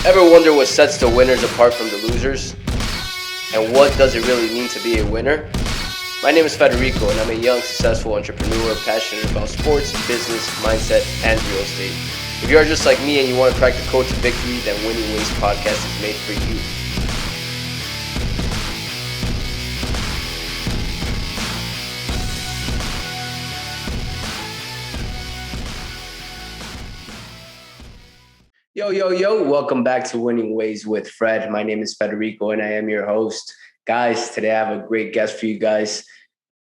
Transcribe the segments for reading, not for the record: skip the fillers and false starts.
Ever wonder what sets the winners apart from the losers? And what does it really mean to be a winner? My name is Federico, and I'm a young, successful entrepreneur passionate about sports, business, mindset, and real estate. If you are just like me and you want to crack the code to victory, then Winning Ways podcast is made for you. Yo, welcome back to Winning Ways with Fred. My name is Federico and I am your host. Guys, today I have a great guest for you guys.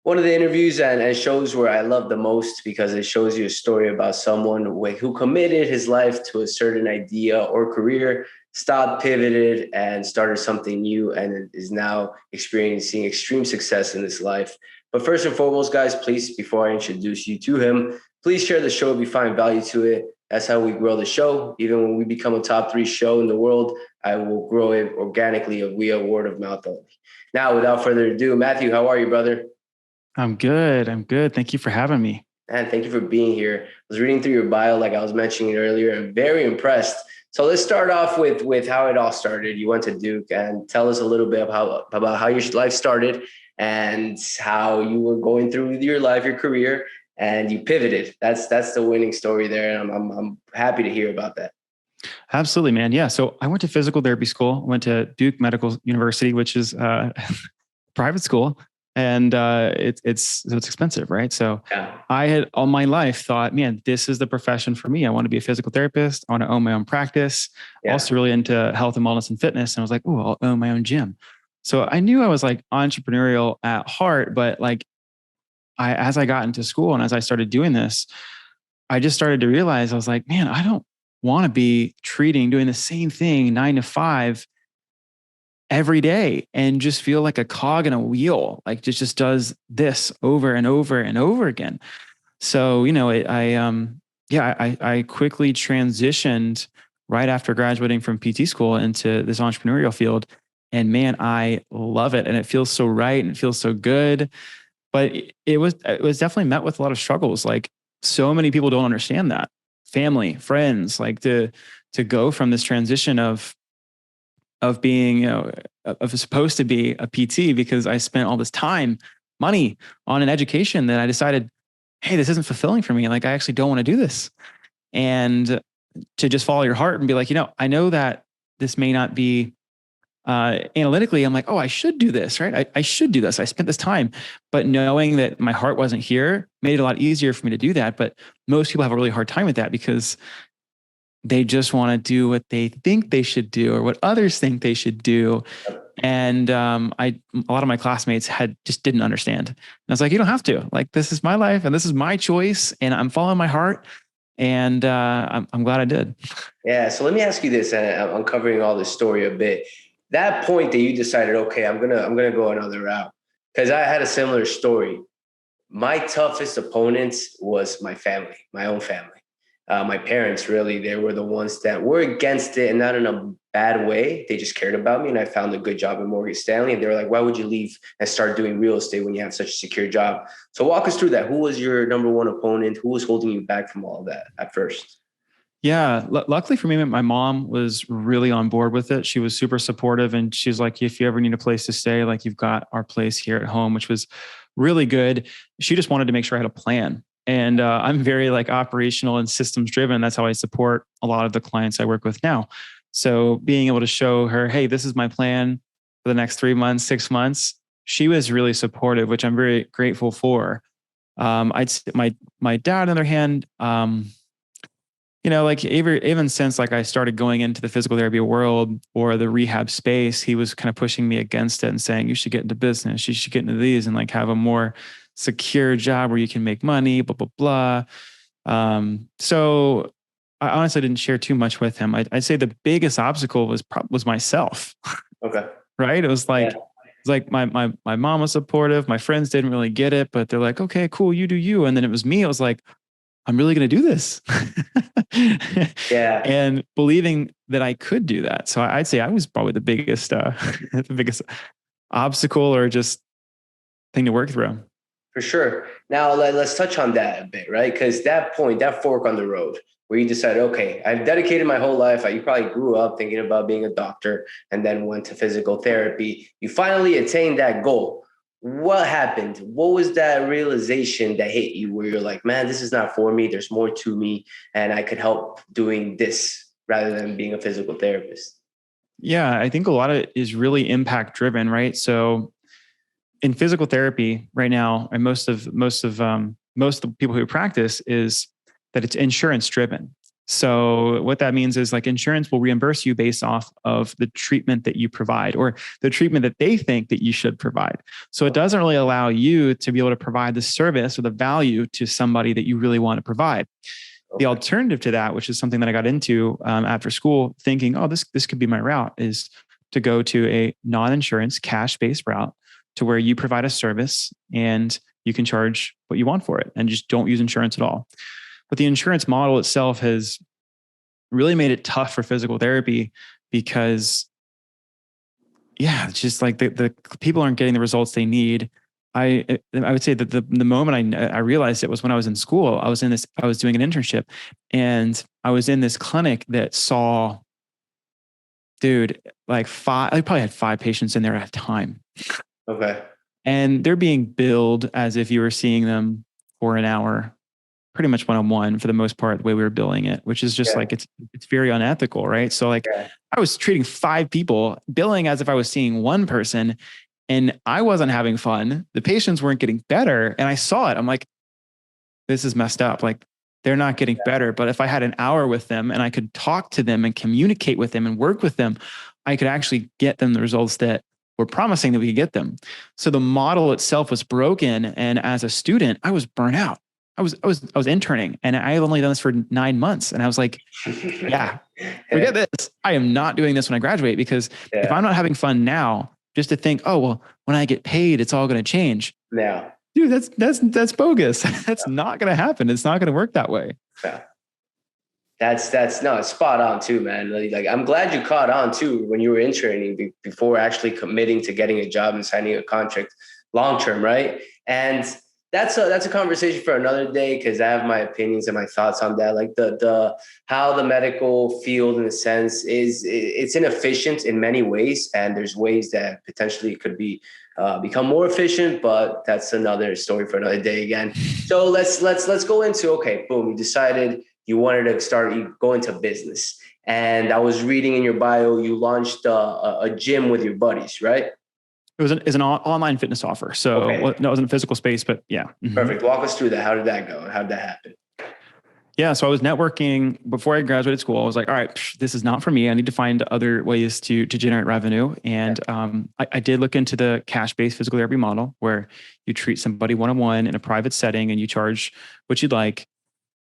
One of the interviews and shows where I love the most because it shows you a story about someone who committed his life to a certain idea or career, stopped, pivoted, and started something new and is now experiencing extreme success in his life. But first and foremost, guys, please, before I introduce you to him, please share the show if you find value to it. That's how we grow the show. Even when we become a top 3 show in the world, I will grow it organically via word of mouth only. Now, without further ado, Matthew, how are you, brother? I'm good. Thank you for having me. Man, thank you for being here. I was reading through your bio, like I was mentioning earlier. I'm very impressed. So let's start off with how it all started. You went to Duke, and tell us a little bit about how your life started and how you were going through your life, your career, and you pivoted. That's the winning story there. And I'm happy to hear about that. Absolutely, man. Yeah. So I went to physical therapy school, went to Duke Medical University, which is private school. And it's expensive, right? So Yeah. I had all my life thought, man, this is the profession for me. I want to be a physical therapist. I want to own my own practice. Yeah. Also really into health and wellness and fitness. And I was like, oh, I'll own my own gym. So I knew I was like entrepreneurial at heart, but like as I got into school and as I started doing this, I just started to realize I was like, man, I don't want to be doing the same thing 9 to 5 every day and just feel like a cog in a wheel, like it just does this over and over and over again. So, I quickly transitioned right after graduating from PT school into this entrepreneurial field. And man, I love it. And it feels so right and it feels so good. But it was definitely met with a lot of struggles. Like so many people don't understand that. Family, friends, like to go from this transition of being, of supposed to be a PT because I spent all this time, money on an education that I decided, hey, this isn't fulfilling for me. Like I actually don't want to do this. And to just follow your heart and be like, I know that this may not be analytically, I'm like, oh, I should do this, right? I should do this. I spent this time, but knowing that my heart wasn't here made it a lot easier for me to do that. But most people have a really hard time with that because they just want to do what they think they should do or what others think they should do. And a lot of my classmates just didn't understand. And I was like, you don't have to. Like, this is my life and this is my choice, and I'm following my heart. And I'm glad I did. Yeah. So let me ask you this, and I'm uncovering all this story a bit. That point that you decided, okay, I'm gonna go another route, because I had a similar story. My toughest opponents was my family, my own family. My parents, really, they were the ones that were against it, and not in a bad way. They just cared about me, and I found a good job at Morgan Stanley. And they were like, why would you leave and start doing real estate when you have such a secure job? So walk us through that. Who was your number one opponent? Who was holding you back from all of that at first? Yeah. Luckily for me, my mom was really on board with it. She was super supportive. And she's like, if you ever need a place to stay, like you've got our place here at home, which was really good. She just wanted to make sure I had a plan. And I'm very like operational and systems driven. That's how I support a lot of the clients I work with now. So being able to show her, hey, this is my plan for the next 3 months, 6 months, she was really supportive, which I'm very grateful for. My dad, on the other hand, like even since like I started going into the physical therapy world or the rehab space, he was kind of pushing me against it and saying, you should get into business, you should get into these and like have a more secure job where you can make money, blah, blah, blah. So I honestly didn't share too much with him. I'd say the biggest obstacle was myself. Okay. Right. It was like, my mom was supportive. My friends didn't really get it, but they're like, okay, cool. You do you. And then it was me. I was like, I'm really going to do this. Yeah. And believing that I could do that. So I'd say I was probably the biggest, the biggest obstacle or just thing to work through. For sure. Now let's touch on that a bit, right? Because that point, that fork on the road, where you decided, okay, I've dedicated my whole life. You probably grew up thinking about being a doctor and then went to physical therapy. You finally attained that goal. What happened? What was that realization that hit you where you're like, man, this is not for me. There's more to me and I could help doing this rather than being a physical therapist? Yeah, I think a lot of it is really impact driven, right? So in physical therapy right now, and most of the people who practice is that it's insurance driven. So what that means is like insurance will reimburse you based off of the treatment that you provide or the treatment that they think that you should provide. So it doesn't really allow you to be able to provide the service or the value to somebody that you really want to provide. The alternative to that, which is something that I got into after school, thinking, oh, this could be my route, is to go to a non-insurance cash-based route to where you provide a service and you can charge what you want for it and just don't use insurance at all. But the insurance model itself has really made it tough for physical therapy because, yeah, it's just like the people aren't getting the results they need. I would say that the moment I realized it was when I was in school. I was doing an internship and I was in this clinic that saw, dude, like I probably had 5 patients in there at a time. Okay. And they're being billed as if you were seeing them for an hour, pretty much one-on-one for the most part, the way we were billing it, which is just like, it's very unethical, right? So like I was treating 5 people, billing as if I was seeing one person, and I wasn't having fun. The patients weren't getting better. And I saw it. I'm like, this is messed up. Like they're not getting better. But if I had an hour with them and I could talk to them and communicate with them and work with them, I could actually get them the results that we're promising that we could get them. So the model itself was broken. And as a student, I was burnt out. I was interning and I had only done this for 9 months. And I was like, yeah, forget this. I am not doing this when I graduate because if I'm not having fun now, just to think, oh, well, when I get paid, it's all going to change. Yeah. Dude, that's bogus. That's not going to happen. It's not going to work that way. Yeah. That's no, it's spot on too, man. Like I'm glad you caught on too when you were interning before actually committing to getting a job and signing a contract long term, right? And that's a conversation for another day because I have my opinions and my thoughts on that. Like the how the medical field, in a sense, it's inefficient in many ways, and there's ways that potentially could be become more efficient, but that's another story for another day again. So let's go into, okay, boom, you decided you wanted to go into business, and I was reading in your bio you launched a gym with your buddies, right? It's an online fitness offer. So no, it wasn't a physical space, but yeah. Mm-hmm. Perfect. Walk us through that. How did that go? How did that happen? Yeah. So I was networking before I graduated school. I was like, all right, this is not for me. I need to find other ways to generate revenue. And I did look into the cash-based physical therapy model where you treat somebody one-on-one in a private setting and you charge what you'd like.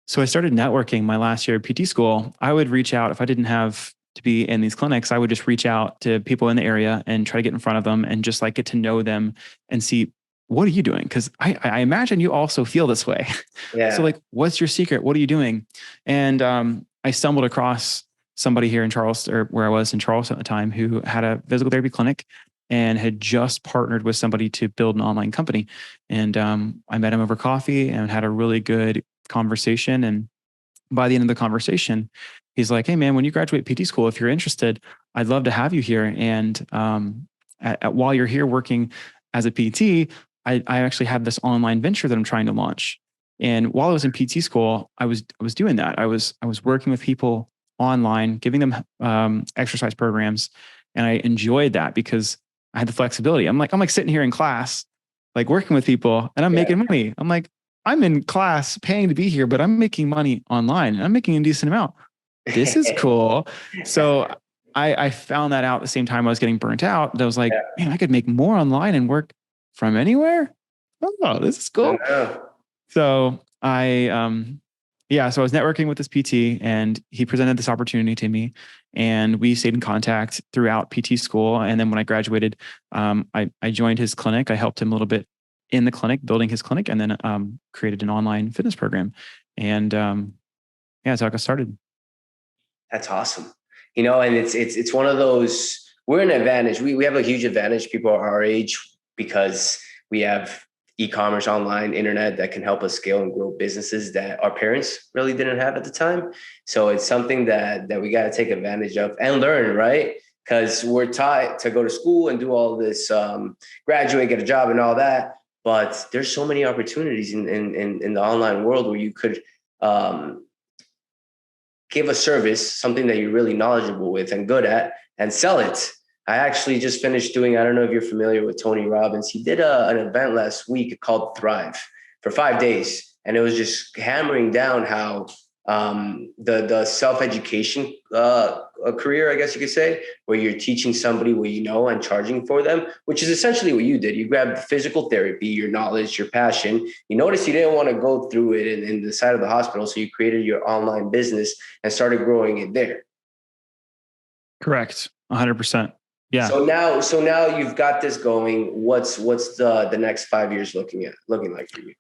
So I started networking my last year of PT school. I would reach out if I didn't have to be in these clinics. I would just reach out to people in the area and try to get in front of them and just like get to know them and see, what are you doing? Because I imagine you also feel this way. Yeah. So like, what's your secret? What are you doing? And I stumbled across somebody here in Charleston, or where I was in Charleston at the time, who had a physical therapy clinic and had just partnered with somebody to build an online company. And I met him over coffee and had a really good conversation. And by the end of the conversation, he's like, hey man, when you graduate PT school, if you're interested, I'd love to have you here. And while you're here working as a PT, I actually have this online venture that I'm trying to launch. And while I was in PT school, I was doing that. I was working with people online, giving them exercise programs. And I enjoyed that because I had the flexibility. I'm like sitting here in class, like working with people, and I'm making money. I'm like, I'm in class paying to be here, but I'm making money online and I'm making a decent amount. This is cool. So I found that out at the same time I was getting burnt out. And I was like, man, I could make more online and work from anywhere. Oh, this is cool. So so I was networking with this PT and he presented this opportunity to me and we stayed in contact throughout PT school. And then when I graduated, I joined his clinic. I helped him a little bit in the clinic, building his clinic, and then created an online fitness program. And that's how I got started. That's awesome. And it's one of those, we're an advantage. We have a huge advantage, people our age, because we have e-commerce, online, internet that can help us scale and grow businesses that our parents really didn't have at the time. So it's something that we got to take advantage of and learn, right? Because we're taught to go to school and do all this, graduate, get a job and all that. But there's so many opportunities in the online world where you could give a service, something that you're really knowledgeable with and good at, and sell it. I actually just finished doing, I don't know if you're familiar with Tony Robbins. He did an event last week called Thrive for 5 days. And it was just hammering down how the self-education career, I guess you could say, where you're teaching somebody what you know and charging for them, which is essentially what you did. You grabbed physical therapy, your knowledge, your passion. You noticed you didn't want to go through it in the side of the hospital. So you created your online business and started growing it there. Correct. 100%. Yeah. So now you've got this going. What's the next 5 years looking like for you?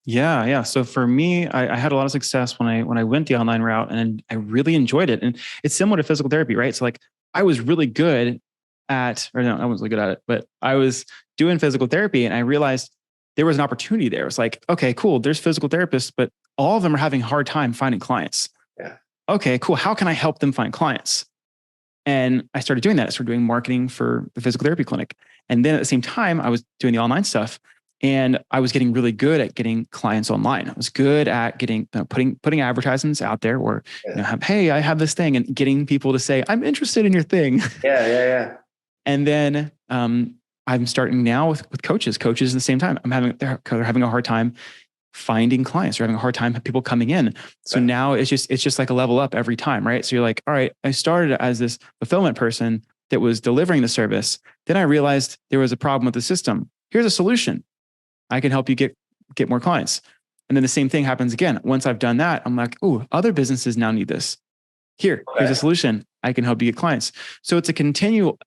Yeah. So for me, I had a lot of success when I went the online route, and I really enjoyed it. And it's similar to physical therapy, right? So like I was really good at, or no, I wasn't really good at it, but I was doing physical therapy and I realized there was an opportunity there. It's like, okay, cool. There's physical therapists, but all of them are having a hard time finding clients. Yeah. Okay, cool. How can I help them find clients? And I started doing that. I started doing marketing for the physical therapy clinic. And then at the same time, I was doing the online stuff. And I was getting really good at getting clients online. I was good at getting, putting advertisements out there where, hey, I have this thing, and getting people to say, I'm interested in your thing. Yeah. And then I'm starting now with coaches at the same time. They're having a hard time finding clients. They're having a hard time people coming in. So now it's just like a level up every time, right? So you're like, all right, I started as this fulfillment person that was delivering the service. Then I realized there was a problem with the system. Here's a solution. I can help you get more clients. And then the same thing happens again. Once I've done that, I'm like, oh, other businesses now need this. Here's a solution. I can help you get clients. So it's a continual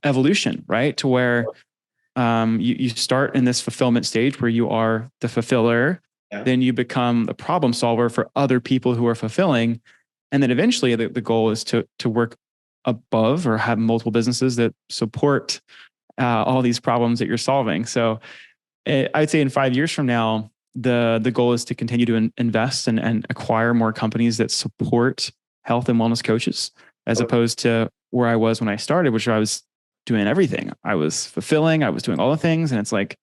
evolution, right? To where you start in this fulfillment stage where you are the fulfiller. Yeah. Then you become the problem solver for other people who are fulfilling. And then eventually the goal is to work above or have multiple businesses that support all these problems that you're solving. So I'd say in 5 years from now, the goal is to continue to invest and acquire more companies that support health and wellness coaches, as opposed to where I was when I started, which I was doing everything. I was fulfilling, I was doing all the things. And it's like,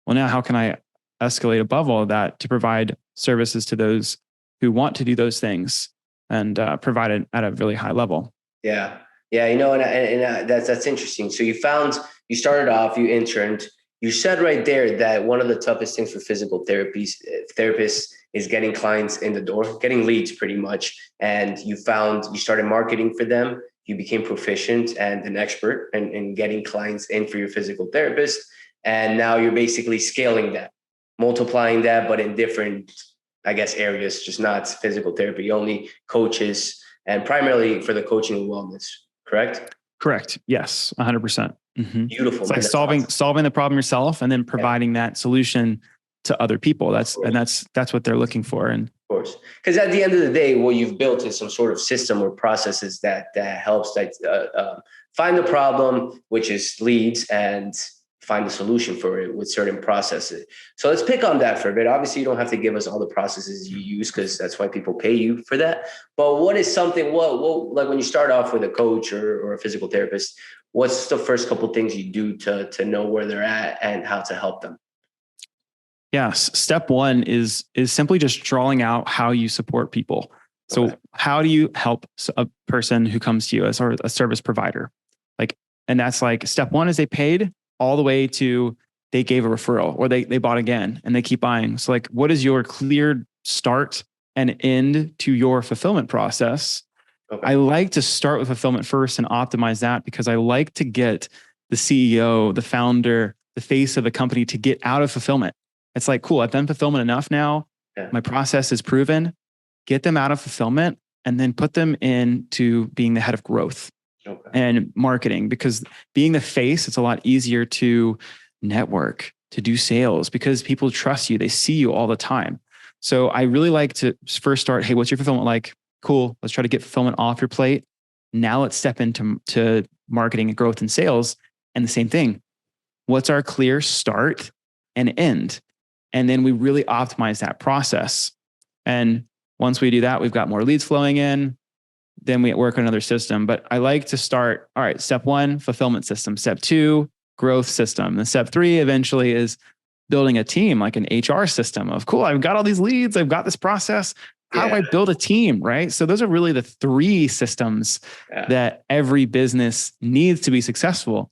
well, now how can I escalate above all of that to provide services to those who want to do those things and provide it at a really high level? Yeah. And that's interesting. So you started off, you interned. You said right there that one of the toughest things for physical therapists is getting clients in the door, getting leads pretty much. And you started marketing for them. You became proficient and an expert in getting clients in for your physical therapist. And now you're basically scaling that, multiplying that, but in different, I guess, areas, just not physical therapy, only coaches, and primarily for the coaching and wellness, correct? Correct. Yes. 100%. Mm-hmm. Beautiful. It's like solving the problem yourself and then providing that solution to other people. That's what they're looking for. And of course, because at the end of the day, what you've built is some sort of system or processes that helps find the problem, which is leads, and find a solution for it with certain processes. So let's pick on that for a bit. Obviously, you don't have to give us all the processes you use, because that's why people pay you for that. But what is something, what like when you start off with a coach or a physical therapist, what's the first couple of things you do to know where they're at and how to help them? Yes. Step one is simply just drawing out how you support people. So how do you help a person who comes to you as a service provider? And that's like step one is they paid, all the way to they gave a referral or they bought again and they keep buying. So like, what is your clear start and end to your fulfillment process? Okay. I like to start with fulfillment first and optimize that, because I like to get the CEO, the founder, the face of the company to get out of fulfillment. It's like, cool, I've done fulfillment enough now. Yeah. My process is proven. Get them out of fulfillment and then put them into being the head of growth. Okay. And marketing, because being the face, it's a lot easier to network, to do sales, because people trust you. They see you all the time. So I really like to first start, hey, what's your fulfillment like? Cool. Let's try to get fulfillment off your plate. Now let's step into marketing and growth and sales. And the same thing. What's our clear start and end? And then we really optimize that process. And once we do that, we've got more leads flowing in. Then we work on another system. But I like to start, all right, step 1, fulfillment system. Step 2, growth system. And step 3 eventually is building a team, like an HR system of, cool, I've got all these leads, I've got this process. How do I build a team, right? So those are really the 3 systems that every business needs to be successful.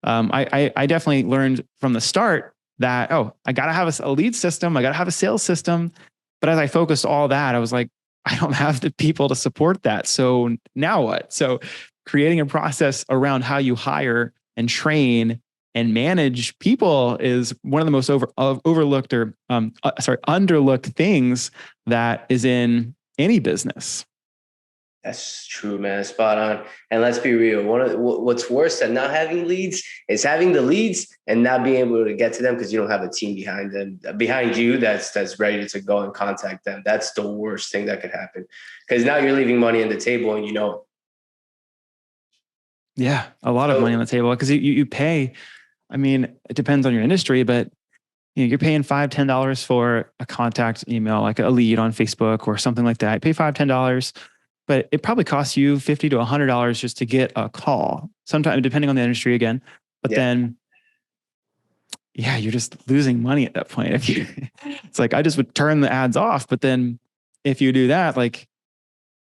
I definitely learned from the start that, I got to have a lead system. I got to have a sales system. But as I focused all that, I was like, I don't have the people to support that. So now what? So creating a process around how you hire and train and manage people is one of the most overlooked or underlooked things that is in any business. That's true, man. Spot on. And let's be real. What's worse than not having leads is having the leads and not being able to get to them because you don't have a team behind you that's ready to go and contact them. That's the worst thing that could happen because now you're leaving money on the table and you know. Yeah, a lot of money on the table because you pay. I mean, it depends on your industry, but you're paying $5, $10 for a contact email, like a lead on Facebook or something like that. You pay $5, $10. But it probably costs you $50 to $100 just to get a call. Sometimes, depending on the industry again. But then, you're just losing money at that point. It's like I just would turn the ads off. But then, if you do that, like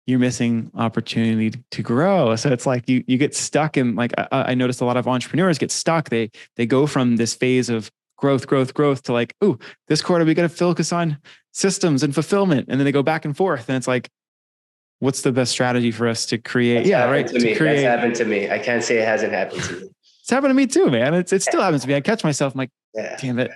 you're missing opportunity to grow. So it's like you get stuck in. Like I noticed a lot of entrepreneurs get stuck. They go from this phase of growth to like, this quarter we got to focus on systems and fulfillment, and then they go back and forth, and it's like, what's the best strategy for us to create? That's happened to me. I can't say it hasn't happened to me. It's happened to me too, man. It still happens to me. I catch myself. I'm like, damn it.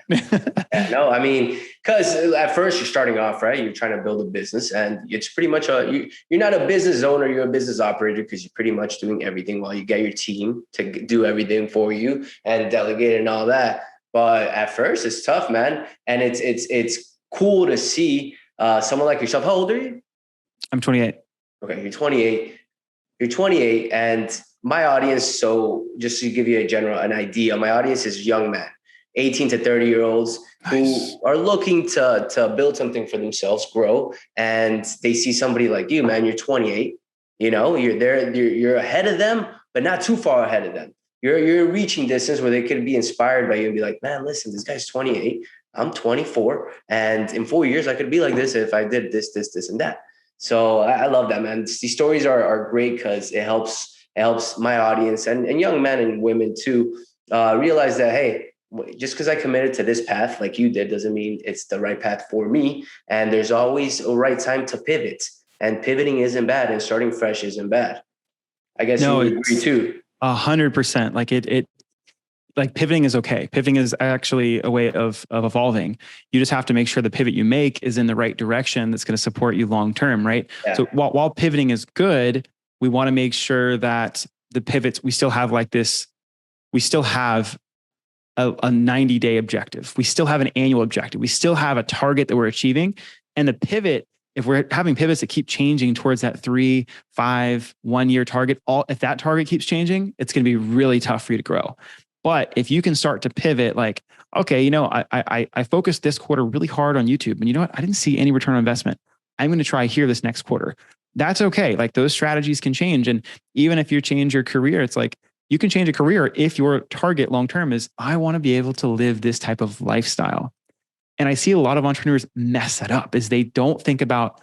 No, I mean, because at first you're starting off, right? You're trying to build a business and it's pretty much you're not a business owner. You're a business operator because you're pretty much doing everything while you get your team to do everything for you and delegate and all that. But at first it's tough, man. And it's cool to see someone like yourself. How old are you? I'm 28. Okay, you're 28. You're 28, and my audience. So just to give you an idea, my audience is young men, 18 to 30-year-olds who are looking to build something for themselves, grow, and they see somebody like you, man. You're 28. You know, you're there. You're ahead of them, but not too far ahead of them. You're reaching distance where they could be inspired by you and be like, man, listen, this guy's 28. I'm 24, and in 4 years I could be like this if I did this, and that. So I love that, man. These stories are great because it helps my audience and young men and women too realize that, hey, just because I committed to this path like you did doesn't mean it's the right path for me. And there's always a right time to pivot. And pivoting isn't bad, and starting fresh isn't bad. I guess you would agree too. 100%. Like pivoting is okay. Pivoting is actually a way of evolving. You just have to make sure the pivot you make is in the right direction that's going to support you long-term, right? Yeah. So while pivoting is good, we want to make sure that the pivots, we still have a 90-day objective. We still have an annual objective. We still have a target that we're achieving. And the pivot, if we're having pivots that keep changing towards that 3, 5, 1 year target, if that target keeps changing, it's going to be really tough for you to grow. But if you can start to pivot, like, okay, I focused this quarter really hard on YouTube, and you know what? I didn't see any return on investment. I'm going to try here this next quarter. That's okay. Like those strategies can change. And even if you change your career, it's like you can change a career if your target long-term is, I want to be able to live this type of lifestyle. And I see a lot of entrepreneurs mess that up is they don't think about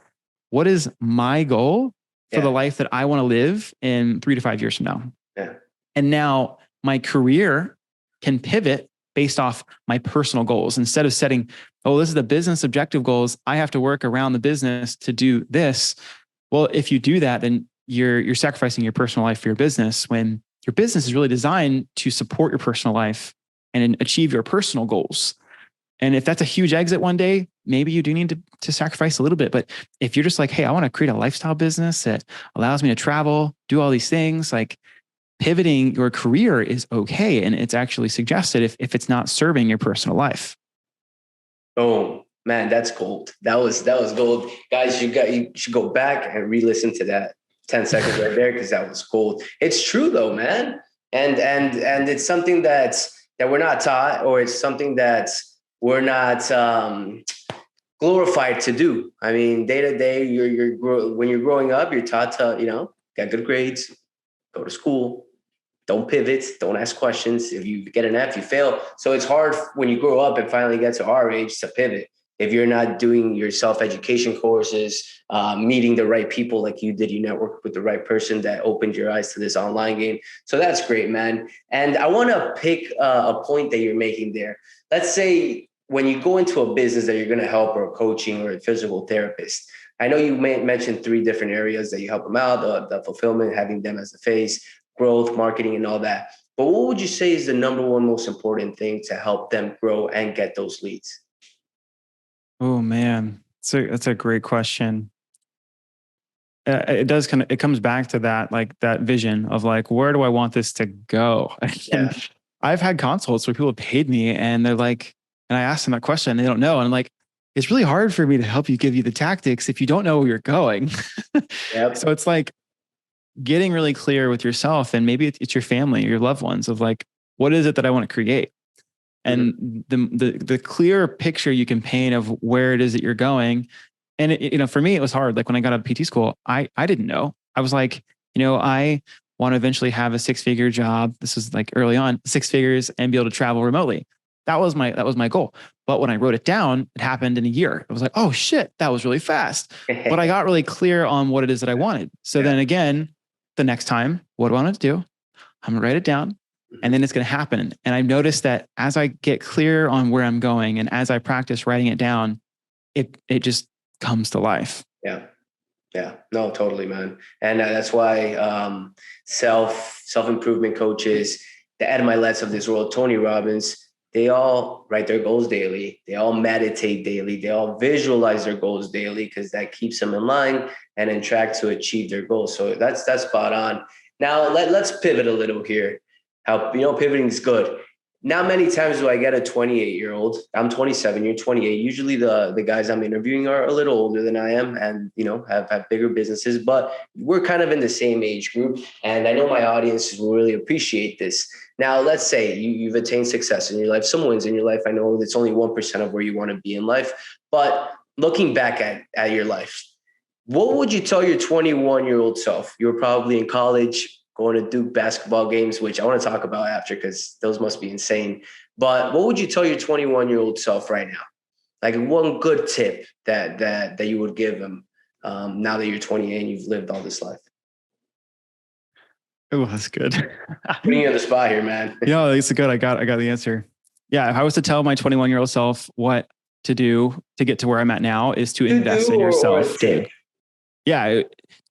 what is my goal for the life that I want to live in 3 to 5 years from now. Yeah. And now my career can pivot based off my personal goals. Instead of setting, this is the business objective goals, I have to work around the business to do this. Well, if you do that, then you're sacrificing your personal life for your business when your business is really designed to support your personal life and achieve your personal goals. And if that's a huge exit one day, maybe you do need to sacrifice a little bit. But if you're just like, hey, I want to create a lifestyle business that allows me to travel, do all these things, like pivoting your career is okay. And it's actually suggested if it's not serving your personal life. Oh man, that's gold. That was gold. Guys, you should go back and re-listen to that 10 seconds right there, because that was gold. It's true though, man. And it's something that we're not taught, or it's something that's we're not glorified to do. I mean, day to day, when you're growing up, you're taught to, get good grades, go to school, don't pivot, don't ask questions. If you get an F, you fail. So it's hard when you grow up and finally get to our age to pivot. If you're not doing your self-education courses, meeting the right people like you did, you networked with the right person that opened your eyes to this online game. So that's great, man. And I want to pick a point that you're making there. Let's say when you go into a business that you're going to help, or a coaching or a physical therapist, I know you mentioned 3 different areas that you help them out, the fulfillment, having them as the face, growth, marketing, and all that. But what would you say is the number one most important thing to help them grow and get those leads? Oh man, that's a great question. It comes back to that, like that vision of like, where do I want this to go? Yeah. I've had consults where people have paid me and they're like, and I asked them that question and they don't know. And I'm like, it's really hard for me to help you give you the tactics if you don't know where you're going. Yep. So it's like getting really clear with yourself, and maybe it's your family, your loved ones, of like, what is it that I want to create? And the clear picture you can paint of where it is that you're going. And for me, it was hard. Like when I got out of PT school, I didn't know. I was like, I want to eventually have a 6-figure job. This is like early on, 6 figures, and be able to travel remotely. That was my goal. But when I wrote it down, it happened in a year. It was like, oh shit, that was really fast. But I got really clear on what it is that I wanted. So then again, the next time, what do I want to do? I'm gonna write it down, and then it's going to happen. And I've noticed that as I get clear on where I'm going, and as I practice writing it down, it just comes to life. Yeah. Yeah, no, totally, man. And that's why self-improvement coaches, the Ed Milet's of this world, Tony Robbins, they all write their goals daily. They all meditate daily. They all visualize their goals daily, because that keeps them in line and in track to achieve their goals. So that's spot on. Now let's pivot a little here. How, pivoting is good. Not many times do I get a 28-year-old. I'm 27, you're 28. Usually the guys I'm interviewing are a little older than I am, and, have bigger businesses, but we're kind of in the same age group. And I know my audience will really appreciate this. Now, let's say you've attained success in your life, some wins in your life. I know it's only 1% of where you want to be in life, but looking back at your life, what would you tell your 21-year-old self? You were probably in college, going to Duke basketball games, which I want to talk about after, because those must be insane. But what would you tell your 21-year-old self right now? Like one good tip that you would give them now that you're 28 and you've lived all this life. Oh, that's good. Putting you on the spot here, man. Yeah, it's good. I got the answer. Yeah, if I was to tell my 21-year-old self what to do to get to where I'm at now, is to invest in yourself, dude. Yeah,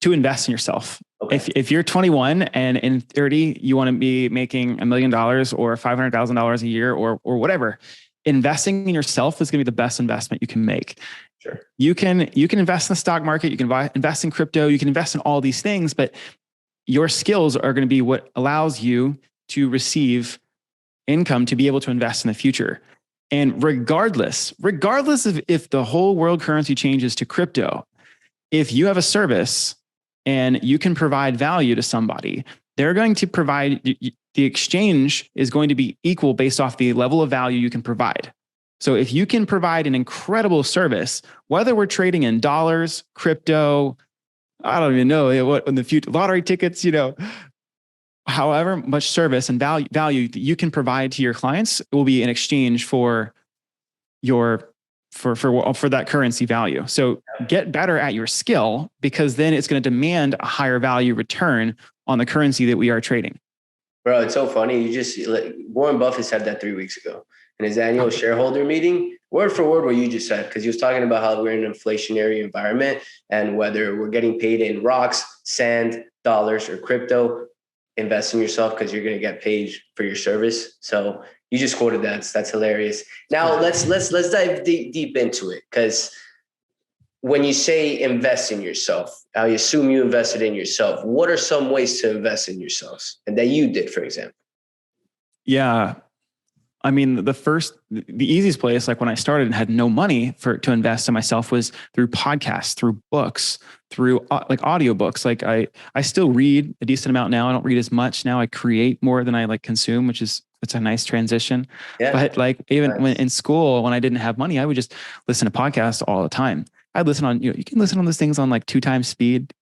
to invest in yourself. Okay. If you're 21 and in 30, you want to be making $1 million or $500,000 a year or whatever, investing in yourself is going to be the best investment you can make. Sure. You can invest in the stock market. You can invest in crypto. You can invest in all these things, but your skills are going to be what allows you to receive income to be able to invest in the future. And regardless of if the whole world currency changes to crypto, if you have a service and you can provide value to somebody, they're going to provide, the exchange is going to be equal based off the level of value you can provide. So if you can provide an incredible service, whether we're trading in dollars, crypto, I don't even know what in the future, lottery tickets, however much service and value that you can provide to your clients, it will be in exchange for that currency value. So get better at your skill, because then it's going to demand a higher value return on the currency that we are trading. Bro, it's so funny. Warren Buffett said that 3 weeks ago in his annual shareholder meeting, word for word what you just said, because he was talking about how we're in an inflationary environment and whether we're getting paid in rocks, sand, dollars, or crypto. Invest in yourself, because you're going to get paid for your service. So you just quoted that. That's hilarious. Now let's dive deep into it, because when you say invest in yourself, I assume you invested in yourself. What are some ways to invest in yourselves and that you did, for example? Yeah. I mean, the easiest place, like when I started and had no money to invest in myself, was through podcasts, through books, through like audiobooks. Like I still read a decent amount now. I don't read as much now. I create more than I like consume, it's a nice transition. Yeah. But like even Nice. when in school, when I didn't have money, I would just listen to podcasts all the time. I'd listen on, you can listen on those things on like 2x speed.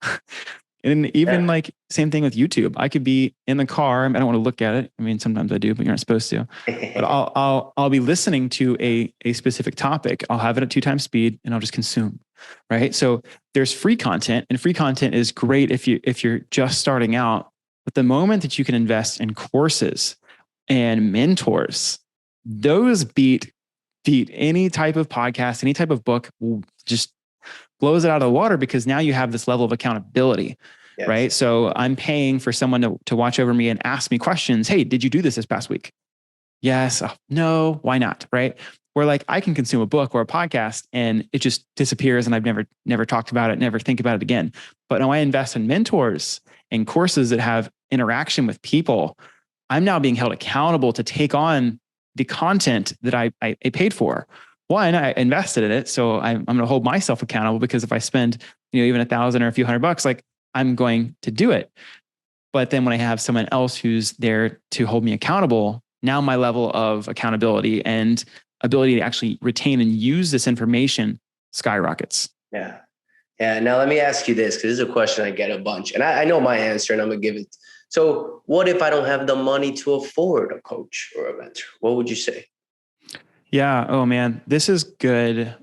And even like same thing with YouTube. I could be in the car. I don't want to look at it. I mean, sometimes I do, but you're not supposed to. But I'll be listening to a specific topic. I'll have it at 2x speed and I'll just consume. Right. So there's free content, and free content is great if you're just starting out. But the moment that you can invest in courses and mentors, those beat any type of podcast, any type of book, just blows it out of the water, because now you have this level of accountability, right? So I'm paying for someone to watch over me and ask me questions. Hey, did you do this past week? Yes. Oh, no. Why not? Right. Where like I can consume a book or a podcast and it just disappears and I've never talked about it, never think about it again. But now I invest in mentors and courses that have interaction with people. I'm now being held accountable to take on the content that I paid for. One, I invested in it. So I'm going to hold myself accountable, because if I spend, even $1,000 or a few $100, like I'm going to do it. But then when I have someone else who's there to hold me accountable, now my level of accountability and ability to actually retain and use this information skyrockets. Yeah. Yeah. Now let me ask you this, because this is a question I get a bunch, and I know my answer and I'm going to give it. So what if I don't have the money to afford a coach or a mentor? What would you say? Yeah. Oh man, this is good.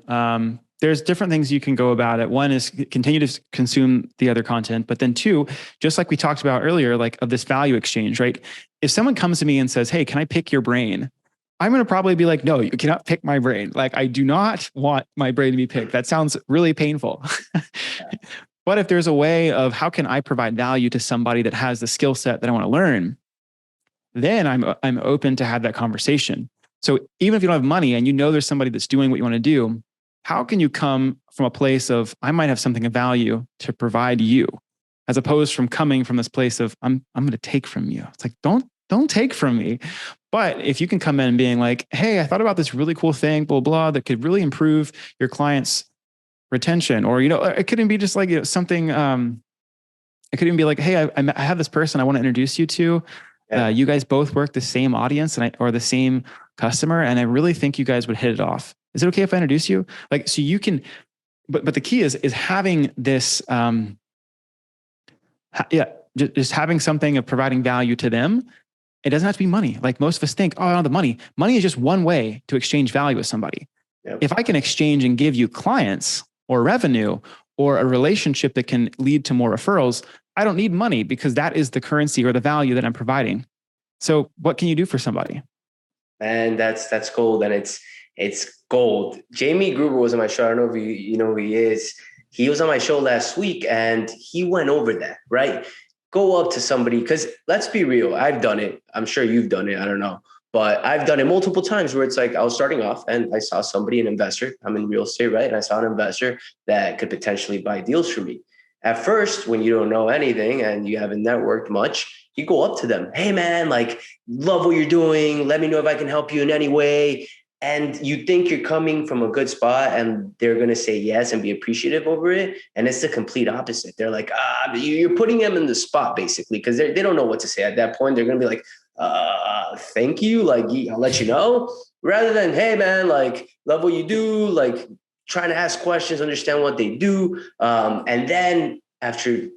There's different things you can go about it. One is continue to consume the other content, but then two, just like we talked about earlier, like of this value exchange, right? If someone comes to me and says, hey, can I pick your brain? I'm going to probably be like, no, you cannot pick my brain. Like, I do not want my brain to be picked. That sounds really painful. But if there's a way of how can I provide value to somebody that has the skill set that I want to learn, then I'm open to have that conversation. So even if you don't have money and there's somebody that's doing what you want to do, how can you come from a place of, I might have something of value to provide you, as opposed from coming from this place of, I'm going to take from you. It's like, don't take from me. But if you can come in and being like, hey, I thought about this really cool thing, blah, blah, that could really improve your client's retention. Or, it couldn't be just like something, it could even be like, hey, I have this person I want to introduce you to. You guys both work the same audience or the same customer, and I really think you guys would hit it off. Is it okay if I introduce you? Like, so you can, but the key is having this, just having something of providing value to them. It doesn't have to be money. Like most of us think, oh, I don't have the money. Money is just one way to exchange value with somebody. Yep. If I can exchange and give you clients or revenue or a relationship that can lead to more referrals, I don't need money, because that is the currency or the value that I'm providing. So what can you do for somebody? And that's gold. And it's gold. Jamie Gruber was on my show. I don't know if you know who he is. He was on my show last week and he went over that, right? Go up to somebody, because let's be real. I've done it. I'm sure you've done it. I don't know. But I've done it multiple times where it's like I was starting off and I saw somebody, an investor. I'm in real estate, right? And I saw an investor that could potentially buy deals for me. At first, when you don't know anything and you haven't networked much, you go up to them. Hey, man, like, love what you're doing. Let me know if I can help you in any way. And you think you're coming from a good spot and they're going to say yes and be appreciative over it. And it's the complete opposite. They're like, you're putting them in the spot, basically, because they don't know what to say at that point. They're going to be like, thank you. Like, I'll let you know. Rather than, hey, man, like, love what you do. Like, trying to ask questions, understand what they do. And then after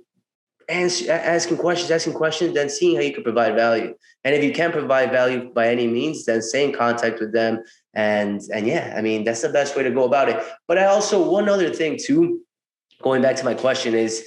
asking questions, then seeing how you can provide value. And if you can't provide value by any means, then stay in contact with them. And yeah, I mean, that's the best way to go about it. But I also, one other thing too, going back to my question is,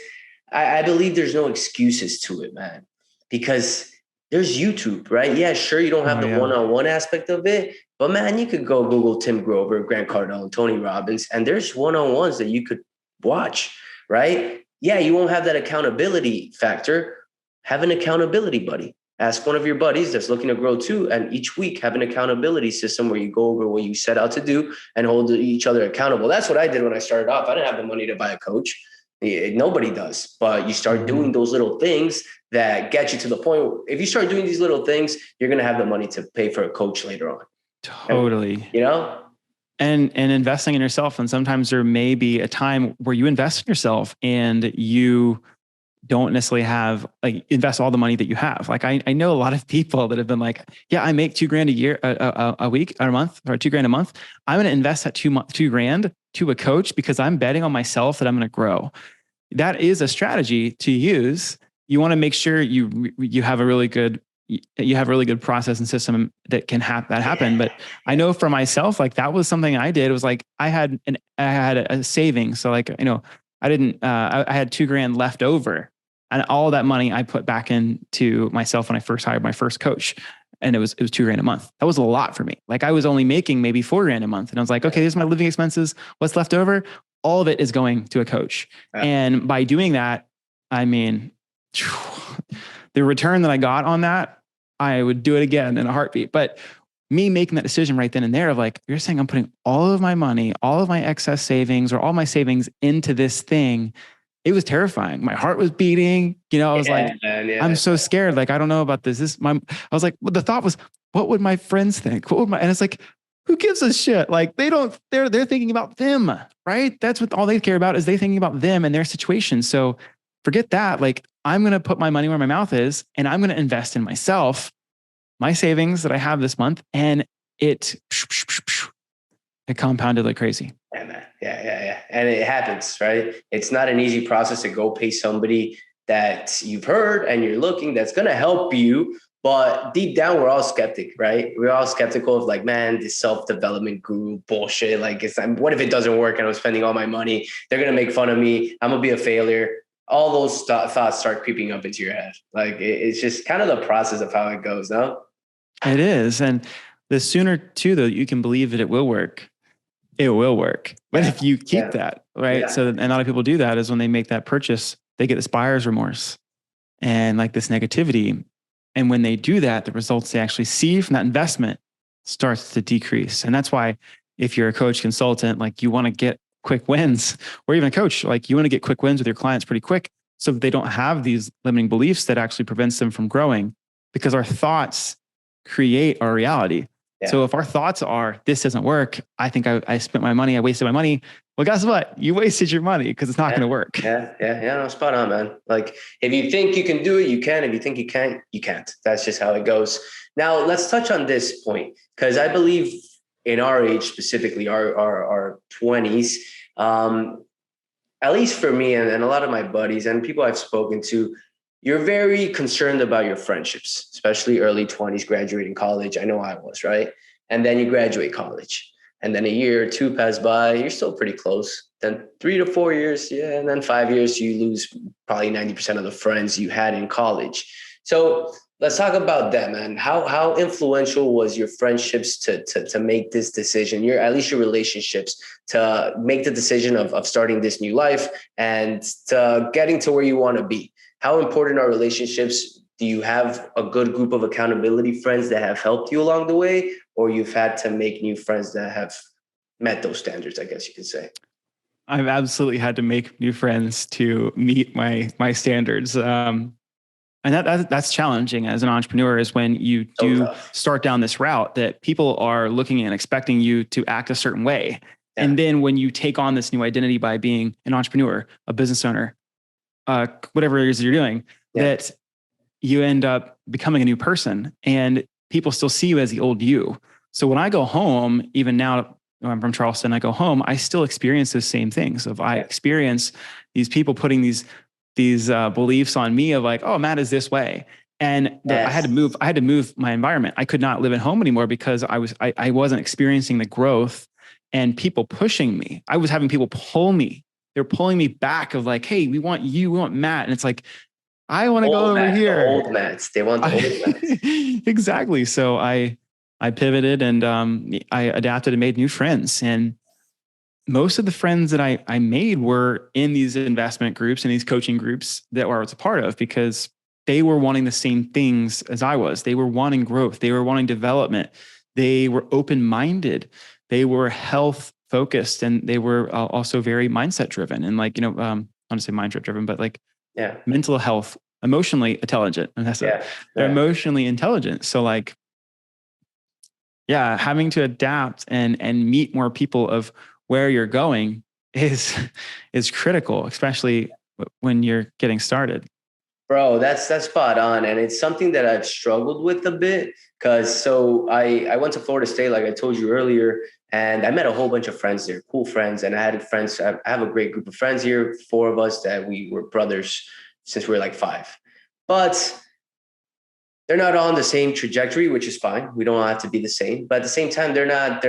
I believe there's no excuses to it, man, because there's YouTube, right? Yeah, sure, you don't have the one-on-one aspect of it, but man, you could go Google Tim Grover, Grant Cardone, Tony Robbins, and there's one-on-ones that you could watch, right? Yeah, you won't have that accountability factor. Have an accountability buddy. Ask one of your buddies that's looking to grow too, and each week have an accountability system where you go over what you set out to do and hold each other accountable. That's what I did when I started off. I didn't have the money to buy a coach. Nobody does, but you start doing those little things that get you to the point. If you start doing these little things, you're going to have the money to pay for a coach later on. Totally. And, and investing in yourself. And sometimes there may be a time where you invest in yourself and you don't necessarily have like invest all the money that you have. Like I know a lot of people that have been like, yeah, I make $2,000 a year, a week or a month, or $2,000 a month. I'm going to invest that $2,000 to a coach because I'm betting on myself that I'm going to grow. That is a strategy to use. You want to make sure you have a really good process and system that can happen. But I know for myself, like that was something I did. It was like I had a savings. So like, I had $2,000 left over, and all that money I put back into myself when I first hired my first coach. And it was $2,000 a month. That was a lot for me. Like I was only making maybe $4,000 a month. And I was like, okay, this is my living expenses. What's left over? All of it is going to a coach. Yeah. And by doing that, I mean, the return that I got on that, I would do it again in a heartbeat. But me making that decision right then and there of like, you're saying I'm putting all of my money, all of my excess savings or all my savings into this thing. It was terrifying. My heart was beating, I was I'm so scared. Like, I don't know about this. I was like, well, the thought was, what would my friends think? And it's like, who gives a shit? Like they're thinking about them, right? That's what all they care about is they thinking about them and their situation. So forget that. Like I'm going to put my money where my mouth is and I'm going to invest in myself, my savings that I have this month. And it compounded like crazy. Yeah, man. Yeah. And it happens, right? It's not an easy process to go pay somebody that you've heard and you're looking that's going to help you. But deep down, we're all skeptic, right? We're all skeptical of like, man, this self-development guru bullshit. Like, what if it doesn't work and I'm spending all my money? They're going to make fun of me. I'm going to be a failure. All those thoughts start creeping up into your head. Like, it's just kind of the process of how it goes, no? It is. And the sooner too, though, you can believe that it will work. It will work. But if you keep that, right? Yeah. So, and a lot of people do that is when they make that purchase, they get this buyer's remorse and like this negativity. And when they do that, the results they actually see from that investment starts to decrease. And that's why if you're a coach consultant, like you want to get quick wins, or even a coach, like you want to get quick wins with your clients pretty quick so that they don't have these limiting beliefs that actually prevents them from growing, because our thoughts create our reality. Yeah. So if our thoughts are, this doesn't work, I think I spent my money, I wasted my money. Well, guess what? You wasted your money because it's not going to work. Yeah. No, spot on, man. Like if you think you can do it, you can. If you think you can't, you can't. That's just how it goes. Now let's touch on this point, because I believe in our age, specifically our 20s, at least for me and a lot of my buddies and people I've spoken to, you're very concerned about your friendships, especially early 20s, graduating college. I know I was, right? And then you graduate college. And then a year or two pass by, you're still pretty close. Then 3 to 4 years, and then 5 years, you lose probably 90% of the friends you had in college. So let's talk about that, man. How influential was your friendships to make this decision, at least your relationships, to make the decision of starting this new life and to getting to where you want to be? How important are relationships? Do you have a good group of accountability friends that have helped you along the way, or you've had to make new friends that have met those standards, I guess you could say? I've absolutely had to make new friends to meet my standards. And that's challenging as an entrepreneur, is when you do start down this route that people are looking and expecting you to act a certain way. Yeah. And then when you take on this new identity by being an entrepreneur, a business owner, whatever it is that you're doing, that you end up becoming a new person and people still see you as the old you. So when I go home, even now I'm from Charleston, I go home, I still experience those same things. I experience these people putting these beliefs on me of like, oh, Matt is this way. And I had to move my environment. I could not live at home anymore because I wasn't experiencing the growth and people pushing me. I was having people pull me. They're pulling me back of like, hey, we want Matt. And it's like, I want to go over here. The old Matts. They want the old Matts. Exactly. So I pivoted and I adapted and made new friends. And most of the friends that I made were in these investment groups and these coaching groups that I was a part of, because they were wanting the same things as I was. They were wanting growth. They were wanting development. They were open-minded. They were health focused, and they were also very mindset driven. And like, I want to say mindset driven, but like mental health, emotionally intelligent. And that's they're emotionally intelligent. So like, Yeah, having to adapt and meet more people of where you're going is critical, especially when you're getting started. Bro, that's spot on. And it's something that I've struggled with a bit because I went to Florida State, like I told you earlier, and I met a whole bunch of friends there, cool friends. And I had friends, I have a great group of friends here, 4 of us that we were brothers since we were like 5. But they're not on the same trajectory, which is fine. We don't have to be the same, but at the same time, they're not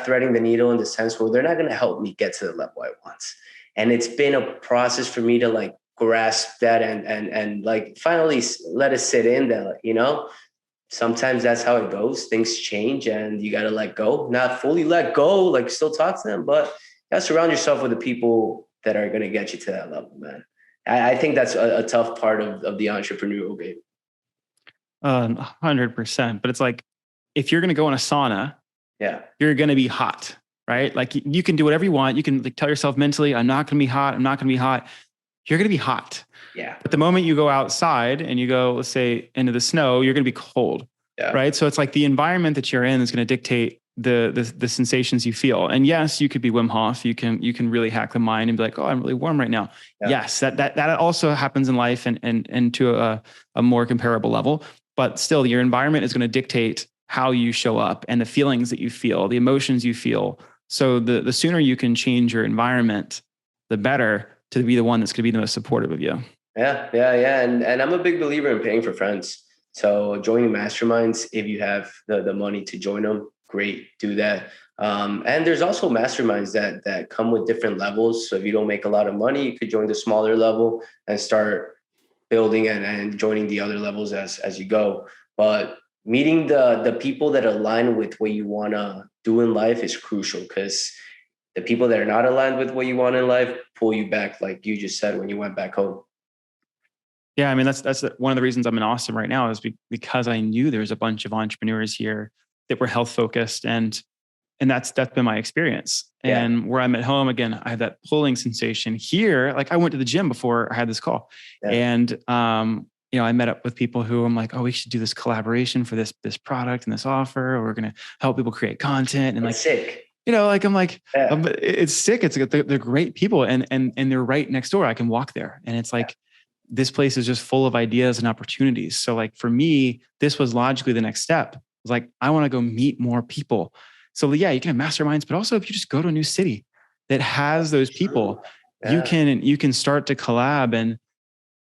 threading the needle in the sense where they're not going to help me get to the level I want. And it's been a process for me to like grasp that and like finally let it sit in that, you know, sometimes that's how it goes. Things change and you got to let go, not fully let go, like still talk to them, but you got to surround yourself with the people that are going to get you to that level, man. I think that's a tough part of the entrepreneurial game. 100%. But it's like, if you're going to go in a sauna, yeah, you're going to be hot, right? Like you can do whatever you want. You can like tell yourself mentally, I'm not going to be hot. I'm not going to be hot. You're going to be hot. Yeah. But the moment you go outside and you go, let's say into the snow, you're going to be cold. Yeah. Right. So it's like the environment that you're in is going to dictate the sensations you feel. And yes, you could be Wim Hof. You can really hack the mind and be like, oh, I'm really warm right now. Yeah. Yes. That also happens in life and to a more comparable level. But still, your environment is going to dictate how you show up and the feelings that you feel, the emotions you feel. So the sooner you can change your environment, the better to be the one that's going to be the most supportive of you. Yeah. And I'm a big believer in paying for friends. So joining masterminds, if you have the money to join them, great, do that. And there's also masterminds that come with different levels. So if you don't make a lot of money, you could join the smaller level and start building and joining the other levels as you go. But meeting the people that align with what you want to do in life is crucial, because the people that are not aligned with what you want in life pull you back, like you just said when you went back home. Yeah, I mean, that's one of the reasons I'm in Austin right now is because I knew there's a bunch of entrepreneurs here that were health focused, and that's been my experience. Yeah. And where I'm at home, again, I have that pulling sensation here. Like I went to the gym before I had this call, and I met up with people who I'm like, oh, we should do this collaboration for this product and this offer, or we're gonna help people create content, and like sick. I'm like, it's sick. It's they're great people, and they're right next door. I can walk there, and it's like. This place is just full of ideas and opportunities. So like for me, this was logically the next step. It was like, I want to go meet more people. So yeah, you can have masterminds, but also if you just go to a new city that has those people, you can start to collab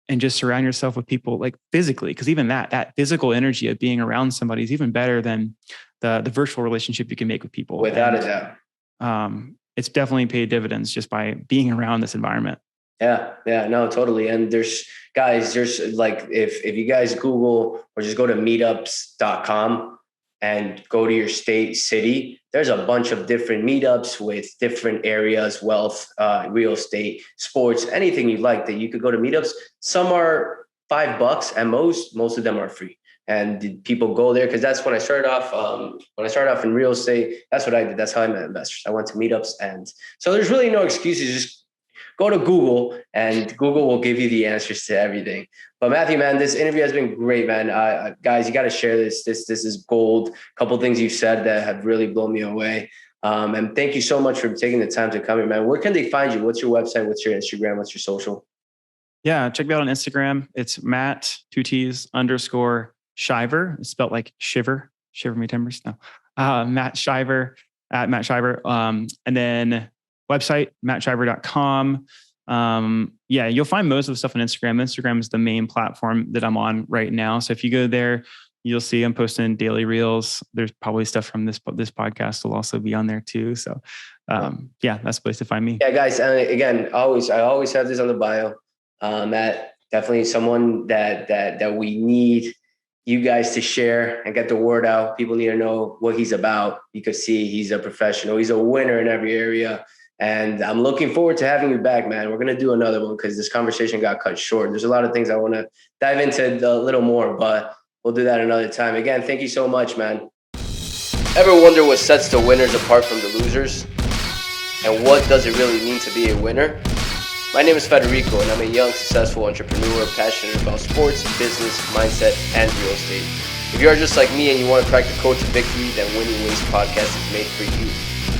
and just surround yourself with people like physically. Cause even that physical energy of being around somebody is even better than the virtual relationship you can make with people. Without a doubt. It's definitely paid dividends just by being around this environment. Yeah, no, totally. And there's like, if you guys Google or just go to meetups.com and go to your city, there's a bunch of different meetups with different areas, wealth, real estate, sports, anything you like that you could go to meetups. Some are $5 and most of them are free. And people go there because that's when I started off. When I started off in real estate, that's what I did. That's how I met investors. I went to meetups, and so there's really no excuses. Just go to Google and Google will give you the answers to everything. But Matthew, man, this interview has been great, man. Guys, you got to share this. This is gold. A couple of things you've said that have really blown me away. And thank you so much for taking the time to come here, man. Where can they find you? What's your website? What's your Instagram? What's your social? Yeah, check me out on Instagram. It's Matt, 2 T's _ Shiver. It's spelled like shiver me timbers. No, Matt Shiver at Matt Shiver. And then website, mattshiver.com. You'll find most of the stuff on Instagram. Instagram is the main platform that I'm on right now. So if you go there, you'll see I'm posting daily reels. There's probably stuff from this podcast will also be on there too. So that's the place to find me. Yeah, guys. And again, I always have this on the bio. Matt, definitely someone that we need you guys to share and get the word out. People need to know what he's about. You can see he's a professional. He's a winner in every area. And I'm looking forward to having you back, man. We're going to do another one because this conversation got cut short. There's a lot of things I want to dive into a little more, but we'll do that another time. Again, thank you so much, man. Ever wonder what sets the winners apart from the losers? And what does it really mean to be a winner? My name is Federico, and I'm a young, successful entrepreneur passionate about sports, business, mindset, and real estate. If you are just like me and you want to crack the code to victory, then Winning Ways podcast is made for you.